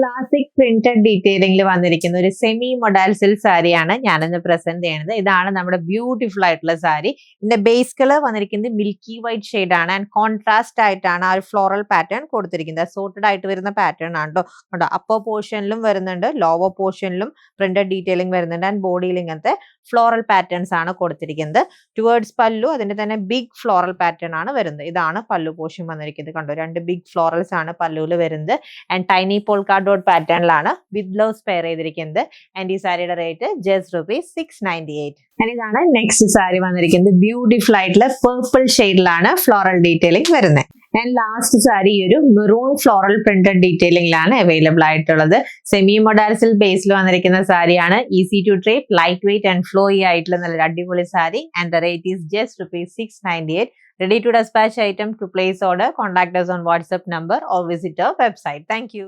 Classic printed ഡീറ്റെയിലിംഗിൽ വന്നിരിക്കുന്ന ഒരു semi modal silk സാരിയാണ് ഞാനിന്ന് പ്രസന്റ് ചെയ്യുന്നത്. ഇതാണ് നമ്മുടെ ബ്യൂട്ടിഫുൾ ആയിട്ടുള്ള സാരി. ഇതിന്റെ ബേസ് കളർ വന്നിരിക്കുന്നത് മിൽക്കി വൈറ്റ് ഷെയ്ഡ് ആണ് ആൻഡ് കോൺട്രാസ്റ്റ് ആയിട്ടാണ് ആ ഒരു ഫ്ലോറൽ പാറ്റേൺ കൊടുത്തിരിക്കുന്നത്. സോർട്ടഡ് ആയിട്ട് വരുന്ന പാറ്റേൺ ആണ് കേട്ടോ. അപ്പർ പോർഷനിലും വരുന്നുണ്ട്, ലോവർ പോർഷനിലും പ്രിന്റഡ് ഡീറ്റെയിലിംഗ് വരുന്നുണ്ട് ആൻഡ് ബോഡിയിൽ ഇങ്ങനത്തെ ഫ്ലോറൽ പാറ്റേൺസ് ആണ് കൊടുത്തിരിക്കുന്നത്. ടുവേർഡ്സ് പല്ലു അതിന്റെ തന്നെ ബിഗ് ഫ്ലോറൽ പാറ്റേൺ ആണ് വരുന്നത്. ഇതാണ് പല്ലു പോർഷൻ വന്നിരിക്കുന്നത്. കണ്ടോ, രണ്ട് ബിഗ് ഫ്ലോറൽസ് ആണ് പല്ലുവിൽ വരുന്നത് ആൻഡ് ടൈനി പോൾക്ക ഡോട്ട് പാറ്റേണിലാണ് വിത്ത് ബ്ലൗസ് പെയർ ചെയ്തിരിക്കുന്നത്. ആൻഡ് ഈ സാരിയുടെ റേറ്റ് ജസ്റ്റ് ₹698. ആൻഡ് ഇതാണ് നെക്സ്റ്റ് സാരി വന്നിരിക്കുന്നത്. ബ്യൂട്ടിഫുൾ ആയിട്ടുള്ള പേർപ്പിൾ ഷെയ്ഡിലാണ് ഫ്ലോറൽ ഡീറ്റെയിലിംഗ് വരുന്നത്. ആൻഡ് ലാസ്റ്റ് സാരി ഈ ഒരു മെറൂൺ ഫ്ലോറൽ പ്രിന്റഡ് ഡീറ്റെയിലിംഗിലാണ് അവൈലബിൾ ആയിട്ടുള്ളത്. സെമി മൊഡാൽസിൽ ബേസിൽ വന്നിരിക്കുന്ന സാരിയാണ്. Easy to drape, light weight and flowy ആയിട്ടുള്ള നല്ല അടിപൊളി sari. And the rate is just ₹698. Ready to dispatch item. To place order, contact us on WhatsApp number or visit our website. Thank you.